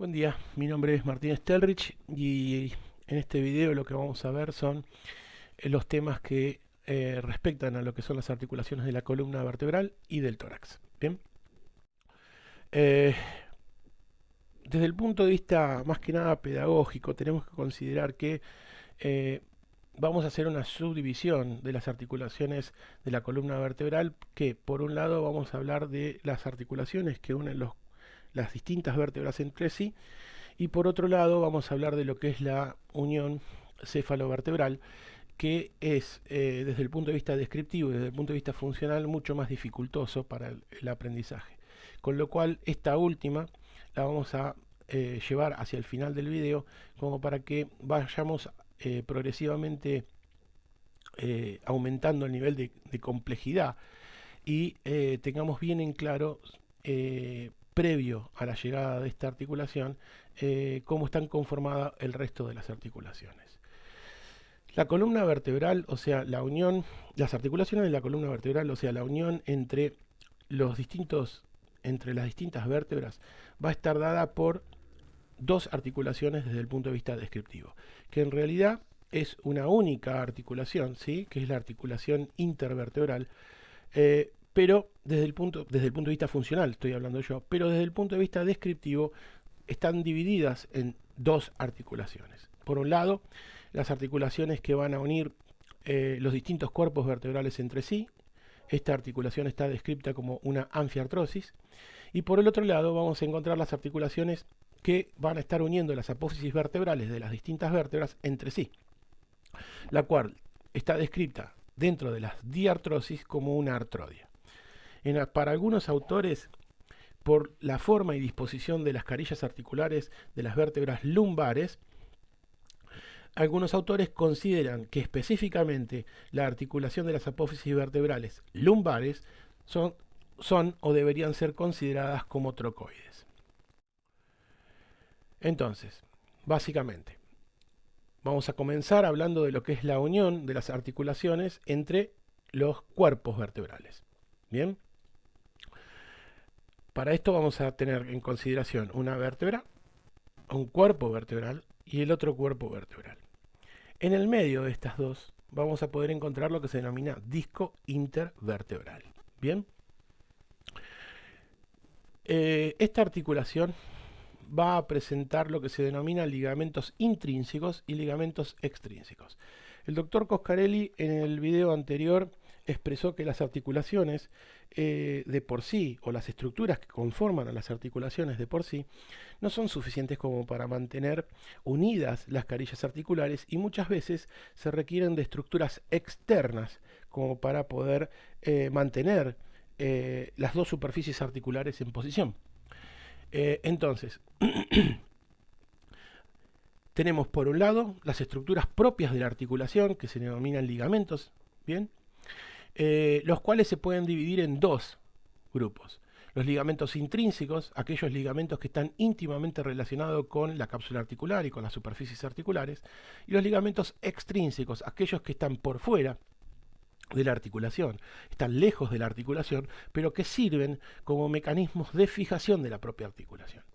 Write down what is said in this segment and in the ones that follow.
Buen día, mi nombre es Martín Stelrich y en este video lo que vamos a ver son los temas que respectan a lo que son las articulaciones de la columna vertebral y del tórax. Bien, Eh, desde el punto de vista más que nada pedagógico tenemos que considerar que eh, vamos a hacer una subdivisión de las articulaciones de la columna vertebral que por un lado vamos a hablar de las articulaciones que unen las distintas vértebras entre sí. Y por otro lado vamos a hablar de lo que es la unión cefalovertebral, que es desde el punto de vista descriptivo y desde el punto de vista funcional mucho más dificultoso para el aprendizaje. Con lo cual esta última la vamos a llevar hacia el final del video como para que vayamos progresivamente aumentando el nivel de complejidad y tengamos bien en claro previo a la llegada de esta articulación cómo están conformadas el resto de las articulaciones. La columna vertebral, o sea, la unión, las articulaciones de la columna vertebral, o sea, la unión entre entre las distintas vértebras, va a estar dada por dos articulaciones desde el punto de vista descriptivo, que en realidad es una única articulación, ¿sí? Que es la articulación intervertebral, pero desde el punto de vista funcional, estoy hablando yo, pero desde el punto de vista descriptivo están divididas en dos articulaciones. Por un lado, las articulaciones que van a unir los distintos cuerpos vertebrales entre sí. Esta articulación está descrita como una anfiartrosis. Y por el otro lado vamos a encontrar las articulaciones que van a estar uniendo las apófisis vertebrales de las distintas vértebras entre sí, la cual está descrita dentro de las diartrosis como una artrodia. Para algunos autores, por la forma y disposición de las carillas articulares de las vértebras lumbares, algunos autores consideran que específicamente la articulación de las apófisis vertebrales lumbares son o deberían ser consideradas como trocoides. Entonces, básicamente, vamos a comenzar hablando de lo que es la unión de las articulaciones entre los cuerpos vertebrales. Bien, para esto vamos a tener en consideración una vértebra, un cuerpo vertebral y el otro cuerpo vertebral. En el medio de estas dos vamos a poder encontrar lo que se denomina disco intervertebral. Bien, esta articulación va a presentar lo que se denomina ligamentos intrínsecos y ligamentos extrínsecos. El doctor Coscarelli en el video anterior expresó que las articulaciones de por sí, o las estructuras que conforman a las articulaciones de por sí, no son suficientes como para mantener unidas las carillas articulares y muchas veces se requieren de estructuras externas como para poder mantener las dos superficies articulares en posición. Entonces, tenemos por un lado las estructuras propias de la articulación, que se denominan ligamentos, ¿bien? Los cuales se pueden dividir en dos grupos. Los ligamentos intrínsecos, aquellos ligamentos que están íntimamente relacionados con la cápsula articular y con las superficies articulares, y los ligamentos extrínsecos, aquellos que están por fuera de la articulación, están lejos de la articulación, pero que sirven como mecanismos de fijación de la propia articulación.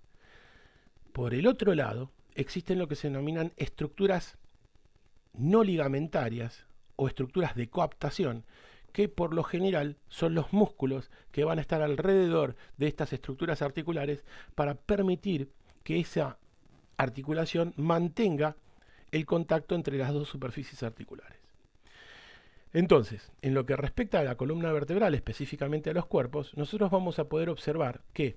Por el otro lado, existen lo que se denominan estructuras no ligamentarias o estructuras de coaptación, que por lo general son los músculos que van a estar alrededor de estas estructuras articulares para permitir que esa articulación mantenga el contacto entre las dos superficies articulares. Entonces, en lo que respecta a la columna vertebral, específicamente a los cuerpos, nosotros vamos a poder observar que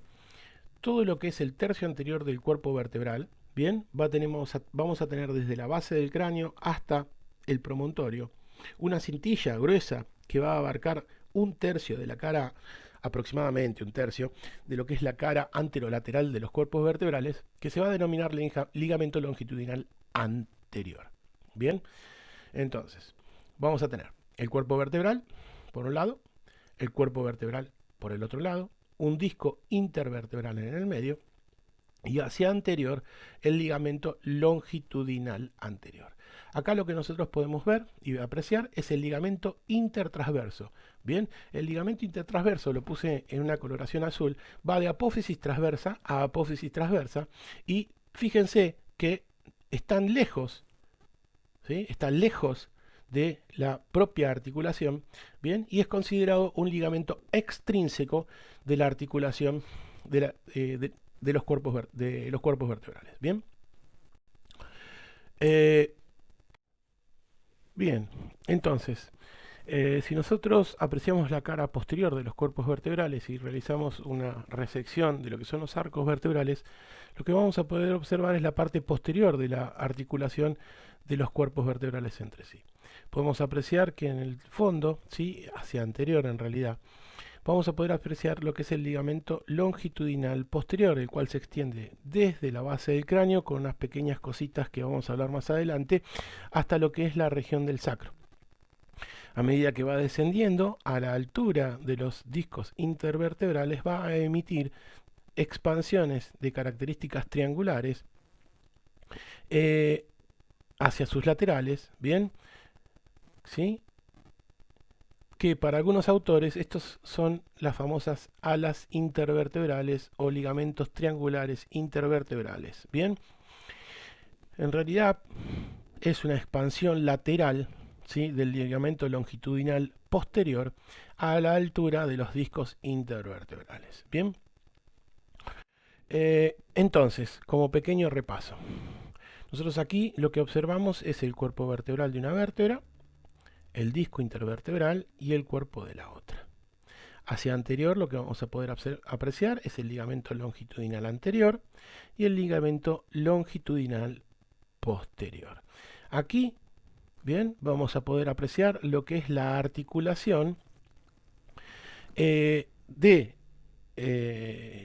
todo lo que es el tercio anterior del cuerpo vertebral, bien, vamos a tener desde la base del cráneo hasta el promontorio una cintilla gruesa que va a abarcar un tercio de la cara, aproximadamente un tercio, de lo que es la cara anterolateral de los cuerpos vertebrales, que se va a denominar ligamento longitudinal anterior. Bien, entonces, vamos a tener el cuerpo vertebral por un lado, el cuerpo vertebral por el otro lado, un disco intervertebral en el medio y hacia anterior el ligamento longitudinal anterior. Acá lo que nosotros podemos ver y apreciar es el ligamento intertransverso. Bien, el ligamento intertransverso, lo puse en una coloración azul, va de apófisis transversa a apófisis transversa y fíjense que están lejos, ¿sí? Están lejos de la propia articulación, bien, y es considerado un ligamento extrínseco de la articulación de los cuerpos vertebrales, bien. Bien, entonces, si nosotros apreciamos la cara posterior de los cuerpos vertebrales y realizamos una resección de lo que son los arcos vertebrales, lo que vamos a poder observar es la parte posterior de la articulación de los cuerpos vertebrales entre sí. Podemos apreciar que en el fondo, ¿sí? Hacia anterior en realidad, vamos a poder apreciar lo que es el ligamento longitudinal posterior, el cual se extiende desde la base del cráneo con unas pequeñas cositas que vamos a hablar más adelante, hasta lo que es la región del sacro. A medida que va descendiendo, a la altura de los discos intervertebrales va a emitir expansiones de características triangulares hacia sus laterales, ¿bien? ¿Sí? Que para algunos autores estos son las famosas alas intervertebrales o ligamentos triangulares intervertebrales. Bien, en realidad es una expansión lateral, ¿sí? Del ligamento longitudinal posterior a la altura de los discos intervertebrales. Bien, entonces, como pequeño repaso, nosotros aquí lo que observamos es el cuerpo vertebral de una vértebra, el disco intervertebral y el cuerpo de la otra. Hacia anterior lo que vamos a poder apreciar es el ligamento longitudinal anterior y el ligamento longitudinal posterior. Aquí, bien, vamos a poder apreciar lo que es la articulación de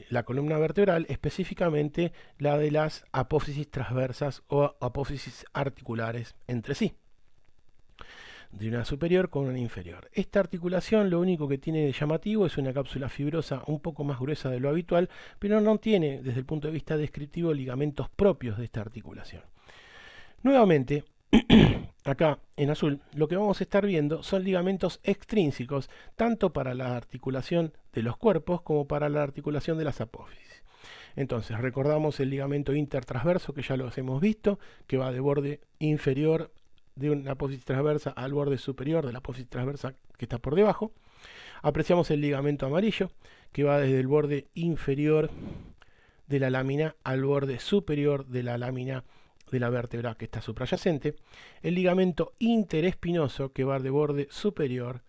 la columna vertebral, específicamente la de las apófisis transversas o apófisis articulares entre sí, de una superior con una inferior. Esta articulación lo único que tiene de llamativo es una cápsula fibrosa un poco más gruesa de lo habitual, pero no tiene desde el punto de vista descriptivo ligamentos propios de esta articulación. Nuevamente, acá en azul, lo que vamos a estar viendo son ligamentos extrínsecos, tanto para la articulación de los cuerpos como para la articulación de las apófisis. Entonces, recordamos el ligamento intertransverso que ya los hemos visto, que va de borde inferior de una apófisis transversa al borde superior de la apófisis transversa que está por debajo. Apreciamos el ligamento amarillo, que va desde el borde inferior de la lámina al borde superior de la lámina de la vértebra que está suprayacente. El ligamento interespinoso, que va de borde superior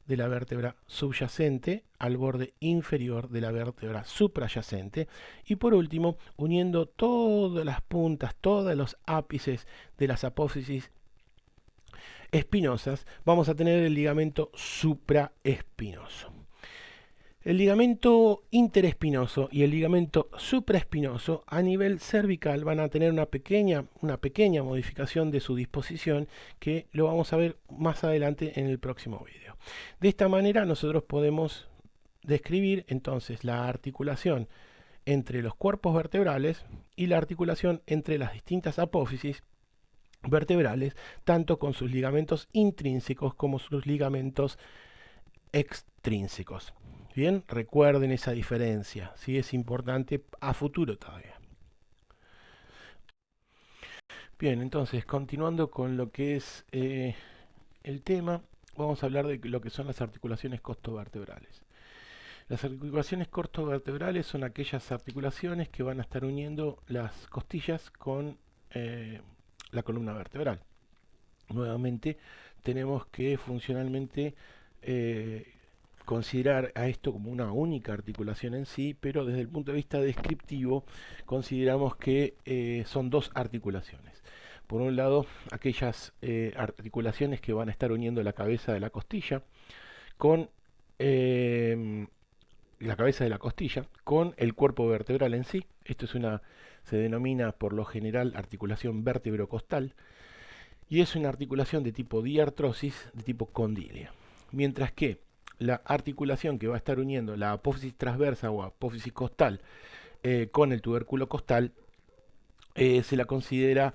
de la vértebra subyacente al borde inferior de la vértebra suprayacente. Y por último, uniendo todas las puntas, todos los ápices de las apófisis espinosas, vamos a tener el ligamento supraespinoso. El ligamento interespinoso y el ligamento supraespinoso a nivel cervical van a tener una pequeña modificación de su disposición que lo vamos a ver más adelante en el próximo video. De esta manera nosotros podemos describir entonces la articulación entre los cuerpos vertebrales y la articulación entre las distintas apófisis vertebrales, tanto con sus ligamentos intrínsecos como sus ligamentos extrínsecos. Bien, recuerden esa diferencia, ¿sí? Es importante a futuro todavía. Bien, entonces, continuando con lo que es el tema, vamos a hablar de lo que son las articulaciones costovertebrales. Las articulaciones costovertebrales son aquellas articulaciones que van a estar uniendo las costillas con la columna vertebral. Nuevamente, tenemos que funcionalmente considerar a esto como una única articulación en sí, pero desde el punto de vista descriptivo consideramos que son dos articulaciones. Por un lado, aquellas articulaciones que van a estar uniendo la cabeza de la costilla con la cabeza de la costilla con el cuerpo vertebral en sí. Esto se denomina por lo general articulación vértebro-costal y es una articulación de tipo diartrosis, de tipo condilia. Mientras que la articulación que va a estar uniendo la apófisis transversa o apófisis costal con el tubérculo costal se la considera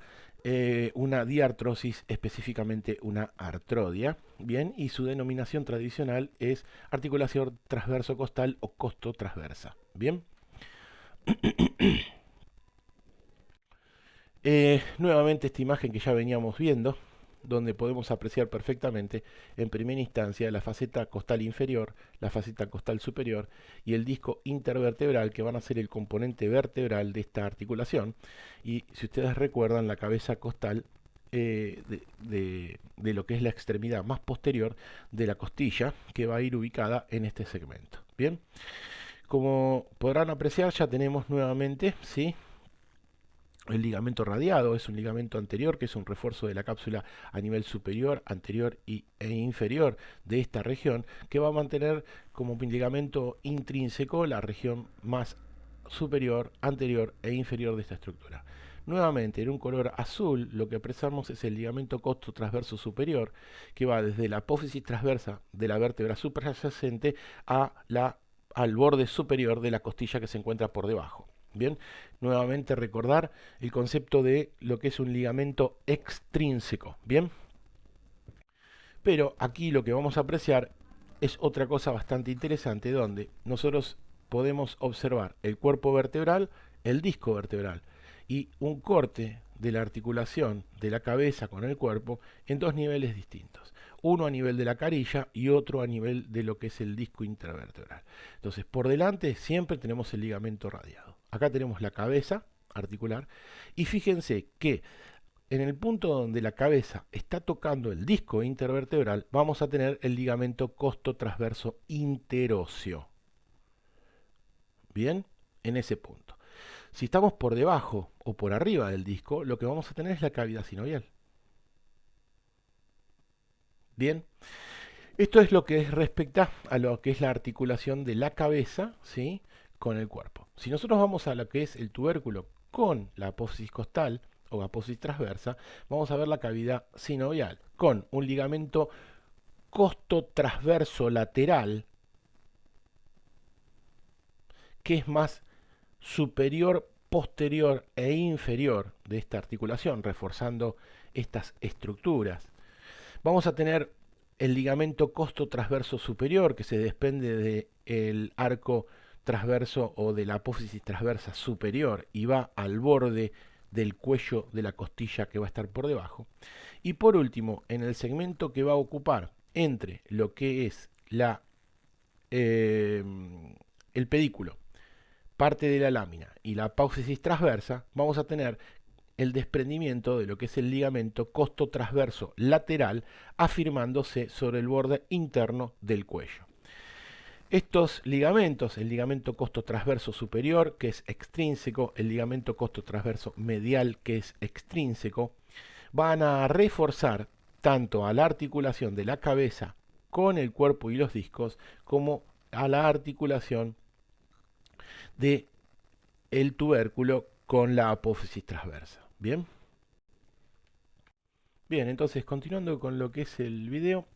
una diartrosis, específicamente una artrodia, bien, y su denominación tradicional es articulación transverso costal o costo transversa, bien. Nuevamente esta imagen que ya veníamos viendo, donde podemos apreciar perfectamente en primera instancia la faceta costal inferior, la faceta costal superior y el disco intervertebral, que van a ser el componente vertebral de esta articulación. Y si ustedes recuerdan, la cabeza costal de lo que es la extremidad más posterior de la costilla, que va a ir ubicada en este segmento. Bien, como podrán apreciar, ya tenemos nuevamente, ¿sí?, el ligamento radiado. Es un ligamento anterior que es un refuerzo de la cápsula a nivel superior, anterior e inferior de esta región, que va a mantener como ligamento intrínseco la región más superior, anterior e inferior de esta estructura. Nuevamente, en un color azul, lo que apreciamos es el ligamento costo transverso superior, que va desde la apófisis transversa de la vértebra suprayacyente al borde superior de la costilla que se encuentra por debajo. Bien, nuevamente recordar el concepto de lo que es un ligamento extrínseco. Bien, pero aquí lo que vamos a apreciar es otra cosa bastante interesante, donde nosotros podemos observar el cuerpo vertebral, el disco vertebral y un corte de la articulación de la cabeza con el cuerpo en dos niveles distintos. Uno a nivel de la carilla y otro a nivel de lo que es el disco intervertebral. Entonces, por delante siempre tenemos el ligamento radiado. Acá tenemos la cabeza articular y fíjense que en el punto donde la cabeza está tocando el disco intervertebral vamos a tener el ligamento costo transverso interóseo. Bien, en ese punto. Si estamos por debajo o por arriba del disco, lo que vamos a tener es la cavidad sinovial. Bien, esto es lo que respecta a lo que es la articulación de la cabeza, ¿sí?, con el cuerpo. Si nosotros vamos a lo que es el tubérculo con la apófisis costal o apófisis transversa, vamos a ver la cavidad sinovial con un ligamento costo transverso lateral que es más superior, posterior e inferior de esta articulación, reforzando estas estructuras. Vamos a tener el ligamento costo transverso superior, que se desprende del arco transverso o de la apófisis transversa superior y va al borde del cuello de la costilla que va a estar por debajo. Y por último, en el segmento que va a ocupar entre lo que es el pedículo, parte de la lámina y la apófisis transversa, vamos a tener el desprendimiento de lo que es el ligamento costo transverso lateral, afirmándose sobre el borde interno del cuello. Estos ligamentos, el ligamento costo transverso superior, que es extrínseco, el ligamento costo transverso medial, que es extrínseco, van a reforzar tanto a la articulación de la cabeza con el cuerpo y los discos, como a la articulación de el tubérculo con la apófisis transversa. Bien. Bien, entonces continuando con lo que es el video,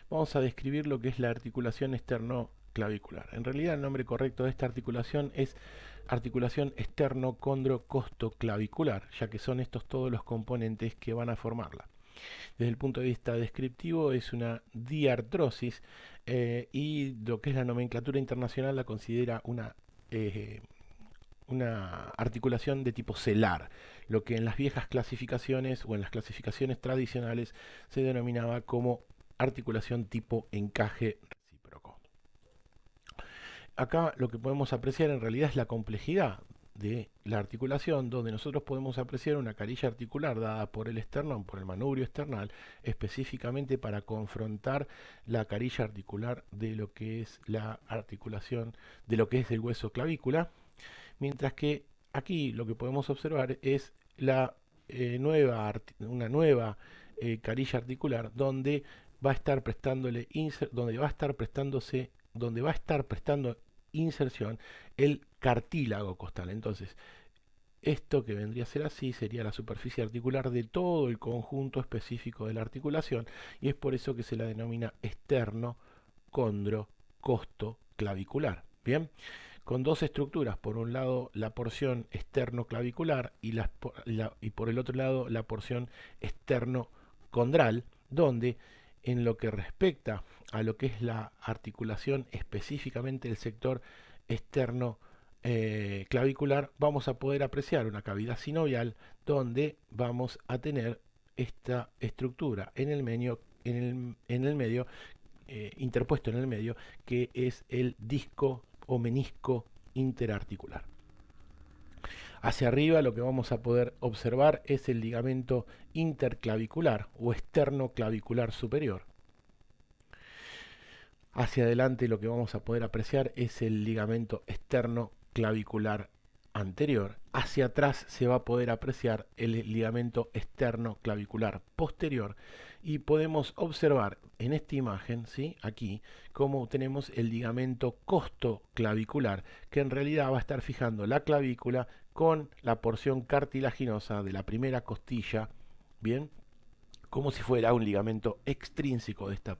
vamos a describir lo que es la articulación externo-clavicular. En realidad el nombre correcto de esta articulación es articulación externo-condro-costo-clavicular, ya que son estos todos los componentes que van a formarla. Desde el punto de vista descriptivo es una diartrosis y lo que es la nomenclatura internacional la considera una articulación de tipo celar, lo que en las viejas clasificaciones o en las clasificaciones tradicionales se denominaba como articulación tipo encaje recíproco. Acá lo que podemos apreciar en realidad es la complejidad de la articulación, donde nosotros podemos apreciar una carilla articular dada por el esternón, por el manubrio esternal, específicamente para confrontar la carilla articular de lo que es la articulación de lo que es el hueso clavícula, mientras que aquí lo que podemos observar es una nueva carilla articular donde va a estar prestando inserción el cartílago costal. Entonces, esto que vendría a ser así sería la superficie articular de todo el conjunto específico de la articulación, y es por eso que se la denomina externo condro costo clavicular. Bien, con dos estructuras, por un lado la porción externo-clavicular y por el otro lado la porción externo-condral, donde en lo que respecta a lo que es la articulación específicamente del sector externo clavicular, vamos a poder apreciar una cavidad sinovial donde vamos a tener esta estructura en el medio, interpuesto en el medio, que es el disco o menisco interarticular. Hacia arriba lo que vamos a poder observar es el ligamento interclavicular o externo-clavicular superior. Hacia adelante lo que vamos a poder apreciar es el ligamento externo-clavicular anterior. Hacia atrás se va a poder apreciar el ligamento externo-clavicular posterior. Y podemos observar en esta imagen, ¿sí?, aquí, cómo tenemos el ligamento costoclavicular, que en realidad va a estar fijando la clavícula con la porción cartilaginosa de la primera costilla, bien, como si fuera un ligamento extrínseco de esta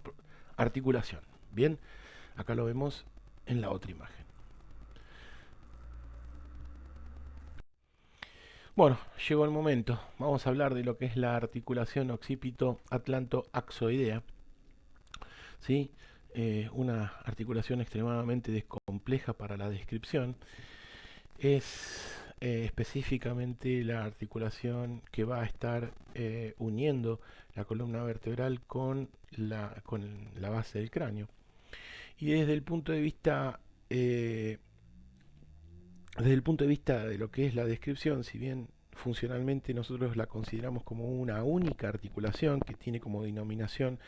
articulación. Bien, acá lo vemos en la otra imagen. Bueno, llegó el momento. Vamos a hablar de lo que es la articulación occipito-atlanto-axoidea. ¿Sí? Una articulación extremadamente compleja para la descripción. Es específicamente la articulación que va a estar uniendo la columna vertebral con la base del cráneo. Y desde el punto de vista de lo que es la descripción, si bien funcionalmente nosotros la consideramos como una única articulación que tiene como denominación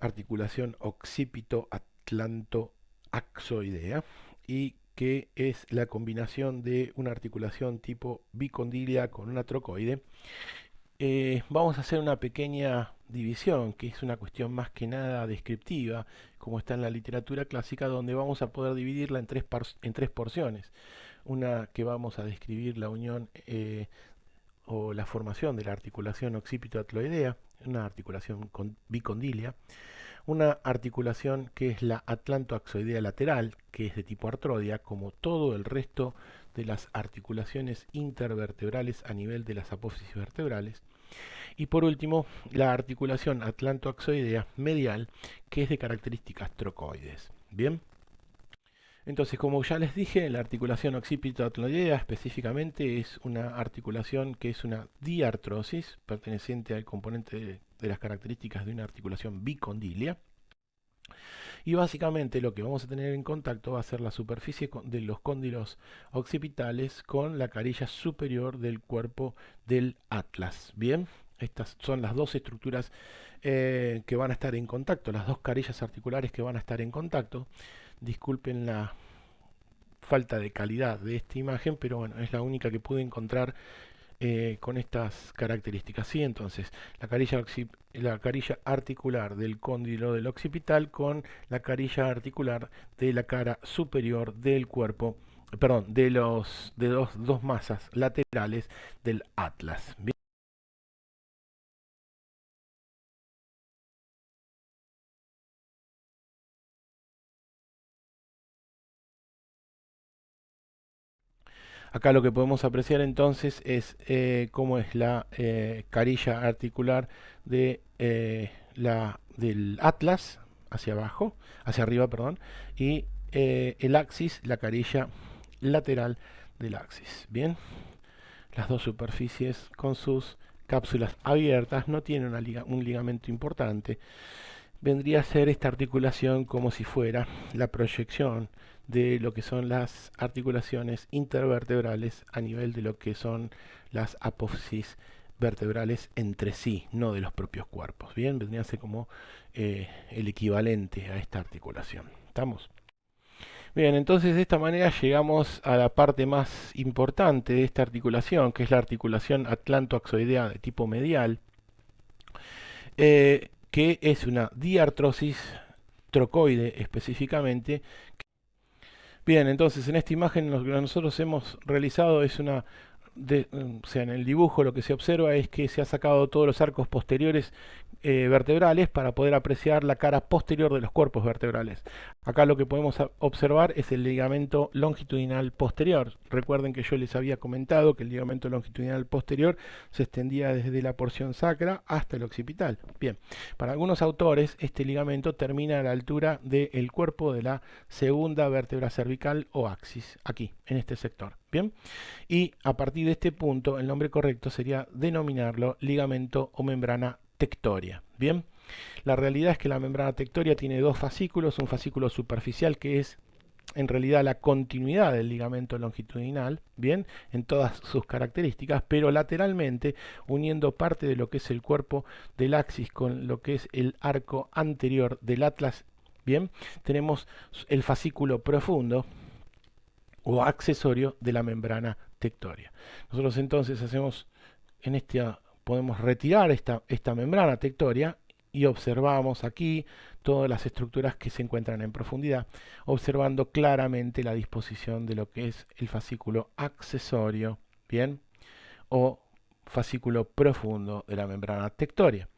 articulación occipito-atlanto-axoidea, y que es la combinación de una articulación tipo bicondilia con una trocoide, vamos a hacer una pequeña división, que es una cuestión más que nada descriptiva, como está en la literatura clásica, donde vamos a poder dividirla en tres porciones. Una que vamos a describir la unión o la formación de la articulación occipito-atloidea, una articulación bicondilia. Una articulación que es la atlanto-axoidea lateral, que es de tipo artrodia, como todo el resto de las articulaciones intervertebrales a nivel de las apófisis vertebrales. Y por último, la articulación atlanto-axoidea medial, que es de características trocoides. Bien. Entonces, como ya les dije, la articulación occipito-atloidea específicamente es una articulación que es una diartrosis, perteneciente al componente de las características de una articulación bicondilia. Y básicamente lo que vamos a tener en contacto va a ser la superficie de los cóndilos occipitales con la carilla superior del cuerpo del atlas. Bien, estas son las dos estructuras que van a estar en contacto, las dos carillas articulares que van a estar en contacto. Disculpen la falta de calidad de esta imagen, pero bueno, es la única que pude encontrar con estas características. ¿Sí? Entonces, la carilla articular del cóndilo del occipital con la carilla articular de la cara superior del cuerpo, perdón, de dos masas laterales del atlas. Bien. Acá lo que podemos apreciar entonces es cómo es la carilla articular de, del atlas hacia abajo, hacia arriba, perdón, y el axis, la carilla lateral del axis. Bien, las dos superficies con sus cápsulas abiertas no tienen un ligamento importante. Vendría a ser esta articulación como si fuera la proyección de lo que son las articulaciones intervertebrales a nivel de lo que son las apófisis vertebrales entre sí, no de los propios cuerpos. Bien, vendría a ser como el equivalente a esta articulación. ¿Estamos? Bien, entonces de esta manera llegamos a la parte más importante de esta articulación, que es la articulación atlanto-axoidea de tipo medial, que es una diartrosis trocoide específicamente. Bien, entonces en esta imagen lo que nosotros hemos realizado es una, o sea, en el dibujo lo que se observa es que se ha sacado todos los arcos posteriores vertebrales para poder apreciar la cara posterior de los cuerpos vertebrales. Acá lo que podemos observar es el ligamento longitudinal posterior. Recuerden que yo les había comentado que el ligamento longitudinal posterior se extendía desde la porción sacra hasta el occipital. Bien, para algunos autores este ligamento termina a la altura del cuerpo de la segunda vértebra cervical o axis, aquí, en este sector. Bien, y a partir de este punto el nombre correcto sería denominarlo ligamento o membrana tectoria. Bien, la realidad es que la membrana tectoria tiene dos fascículos, un fascículo superficial que es en realidad la continuidad del ligamento longitudinal, bien, en todas sus características, pero lateralmente uniendo parte de lo que es el cuerpo del axis con lo que es el arco anterior del atlas, bien, tenemos el fascículo profundo o accesorio de la membrana tectoria. Nosotros entonces hacemos en podemos retirar esta membrana tectoria y observamos aquí todas las estructuras que se encuentran en profundidad, observando claramente la disposición de lo que es el fascículo accesorio, bien, o fascículo profundo de la membrana tectoria.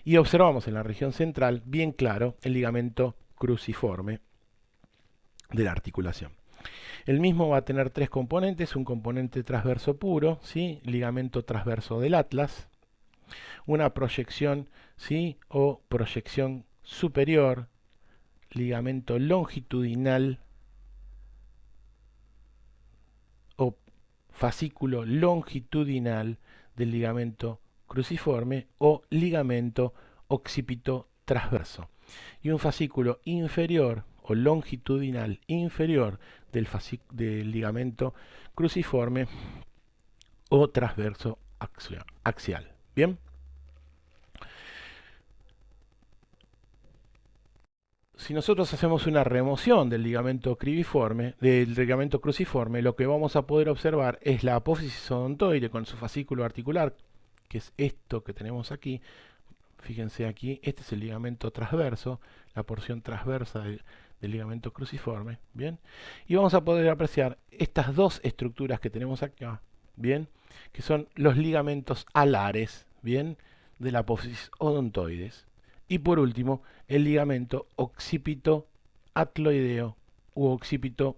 Y observamos en la región central, bien claro, el ligamento cruciforme de la articulación. El mismo va a tener tres componentes, un componente transverso puro, ¿sí? Ligamento transverso del atlas, una proyección, ¿sí? O proyección superior, ligamento longitudinal o fascículo longitudinal del ligamento cruciforme o ligamento occipito transverso. Y un fascículo inferior o longitudinal inferior del ligamento cruciforme o transverso axial. Bien. Si nosotros hacemos una remoción del ligamento cruciforme, lo que vamos a poder observar es la apófisis odontoide con su fascículo articular, que es esto que tenemos aquí. Fíjense aquí, este es el ligamento transverso, la porción transversa del ligamento cruciforme, ¿bien? Y vamos a poder apreciar estas dos estructuras que tenemos acá, ¿bien? Que son los ligamentos alares, ¿bien? De la apófisis odontoides. Y por último, el ligamento occipito atloideo u occipito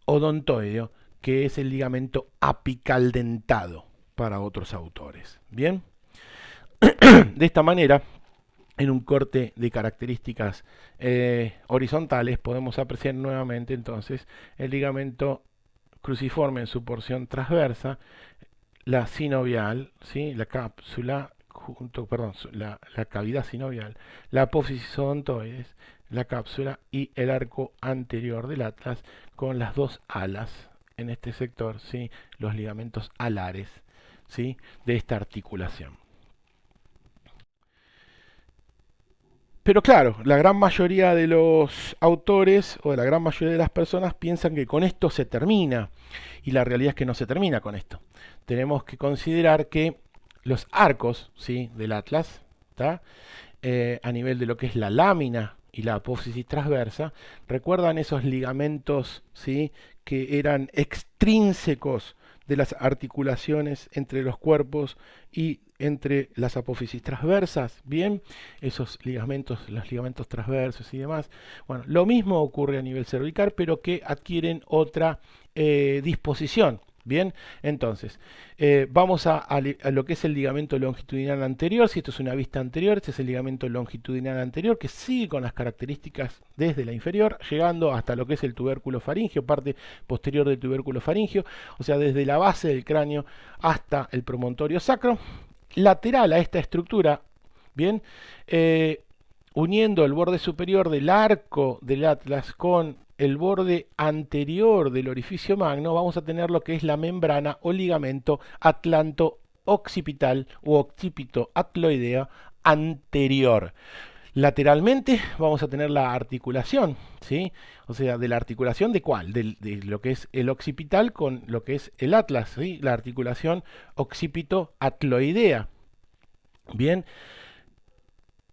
odontoideo, que es el ligamento apical dentado para otros autores, ¿bien? De esta manera, en un corte de características horizontales, podemos apreciar nuevamente entonces el ligamento cruciforme en su porción transversa, la sinovial, ¿sí? La cápsula, la cavidad sinovial, la apófisis odontoides, la cápsula y el arco anterior del atlas con las dos alas en este sector, ¿sí? Los ligamentos alares, ¿sí? De esta articulación. Pero claro, la gran mayoría de los autores o la gran mayoría de las personas piensan que con esto se termina. Y la realidad es que no se termina con esto. Tenemos que considerar que los arcos, ¿sí? Del atlas, a nivel de lo que es la lámina y la apófisis transversa, recuerdan esos ligamentos, ¿sí? Que eran extrínsecos de las articulaciones entre los cuerpos y entre las apófisis transversas, bien, esos ligamentos, los ligamentos transversos y demás. Bueno, lo mismo ocurre a nivel cervical, pero que adquieren otra disposición. Bien, entonces, vamos a lo que es el ligamento longitudinal anterior. Si esto es una vista anterior, este es el ligamento longitudinal anterior, que sigue con las características desde la inferior, llegando hasta lo que es el tubérculo faríngeo, parte posterior del tubérculo faríngeo, o sea, desde la base del cráneo hasta el promontorio sacro. Lateral a esta estructura, bien, uniendo el borde superior del arco del atlas con el borde anterior del orificio magno, vamos a tener lo que es la membrana o ligamento atlanto-occipital u occipito atloideo anterior. Lateralmente vamos a tener la articulación, ¿sí? O sea, ¿de la articulación de cuál? De lo que es el occipital con lo que es el atlas, ¿sí? La articulación occipito-atloidea. Bien.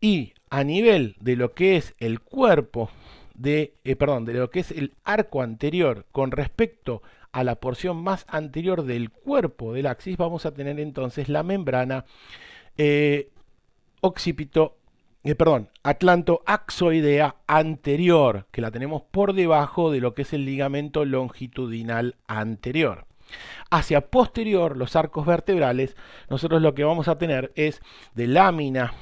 Y a nivel de lo que es el cuerpo, de lo que es el arco anterior con respecto a la porción más anterior del cuerpo del axis, vamos a tener entonces la membrana occipito, atlantoaxoidea anterior, que la tenemos por debajo de lo que es el ligamento longitudinal anterior. Hacia posterior, los arcos vertebrales, nosotros lo que vamos a tener es de lámina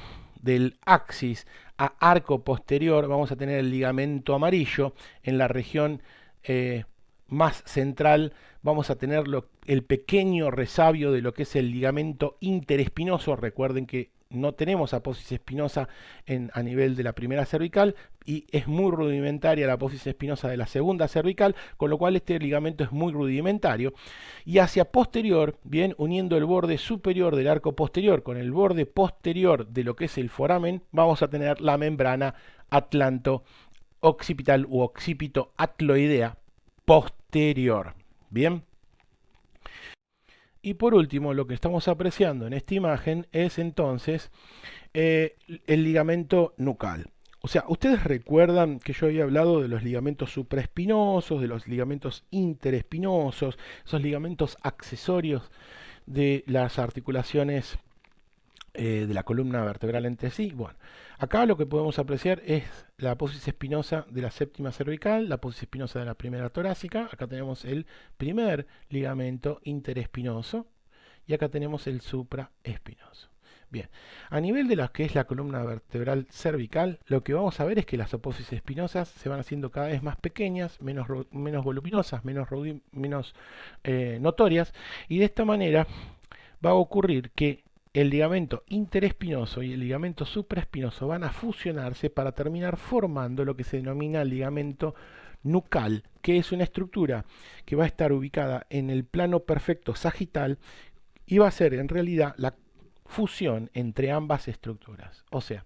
del axis a arco posterior, vamos a tener el ligamento amarillo en la región más central, vamos a tener el pequeño resabio de lo que es el ligamento interespinoso. Recuerden que no tenemos apófisis espinosa a nivel de la primera cervical y es muy rudimentaria la apófisis espinosa de la segunda cervical, con lo cual este ligamento es muy rudimentario. Y hacia posterior, bien, uniendo el borde superior del arco posterior con el borde posterior de lo que es el foramen, vamos a tener la membrana atlanto-occipital u occipito-atloidea posterior. Bien. Y por último, lo que estamos apreciando en esta imagen es entonces el ligamento nucal. O sea, ustedes recuerdan que yo había hablado de los ligamentos supraespinosos, de los ligamentos interespinosos, esos ligamentos accesorios de las articulaciones de la columna vertebral entre sí. Bueno, acá lo que podemos apreciar es la apófisis espinosa de la séptima cervical, la apófisis espinosa de la primera torácica. Acá tenemos el primer ligamento interespinoso y acá tenemos el supraespinoso. Bien, a nivel de lo que es la columna vertebral cervical, lo que vamos a ver es que las apófisis espinosas se van haciendo cada vez más pequeñas, menos voluminosas, menos notorias, y de esta manera va a ocurrir que el ligamento interespinoso y el ligamento supraespinoso van a fusionarse para terminar formando lo que se denomina el ligamento nucal, que es una estructura que va a estar ubicada en el plano perfecto sagital y va a ser en realidad la fusión entre ambas estructuras. O sea,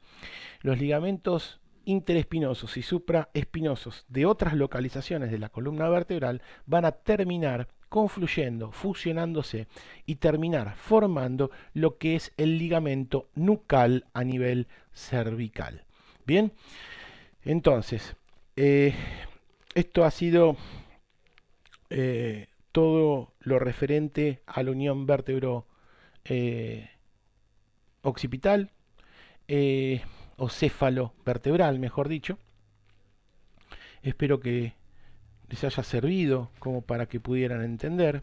los ligamentos interespinosos y supraespinosos de otras localizaciones de la columna vertebral van a terminar confluyendo, fusionándose y terminar formando lo que es el ligamento nucal a nivel cervical. Bien, entonces, esto ha sido todo lo referente a la unión vértebro occipital o céfalo vertebral, mejor dicho. Espero que les haya servido como para que pudieran entender.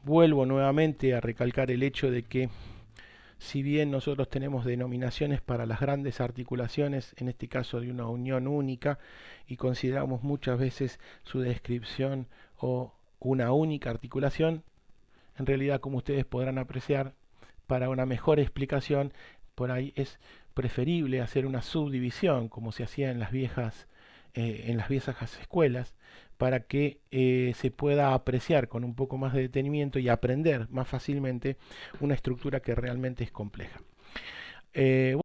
Vuelvo nuevamente a recalcar el hecho de que si bien nosotros tenemos denominaciones para las grandes articulaciones, en este caso de una unión única, y consideramos muchas veces su descripción o una única articulación, en realidad, como ustedes podrán apreciar, para una mejor explicación, por ahí es preferible hacer una subdivisión, como se hacía en las viejas escuelas, para que se pueda apreciar con un poco más de detenimiento y aprender más fácilmente una estructura que realmente es compleja.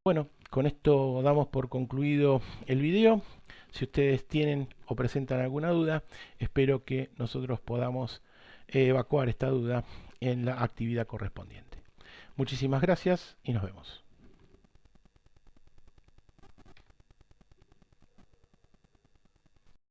Bueno, con esto damos por concluido el video. Si ustedes tienen o presentan alguna duda, espero que nosotros podamos evacuar esta duda en la actividad correspondiente. Muchísimas gracias y nos vemos.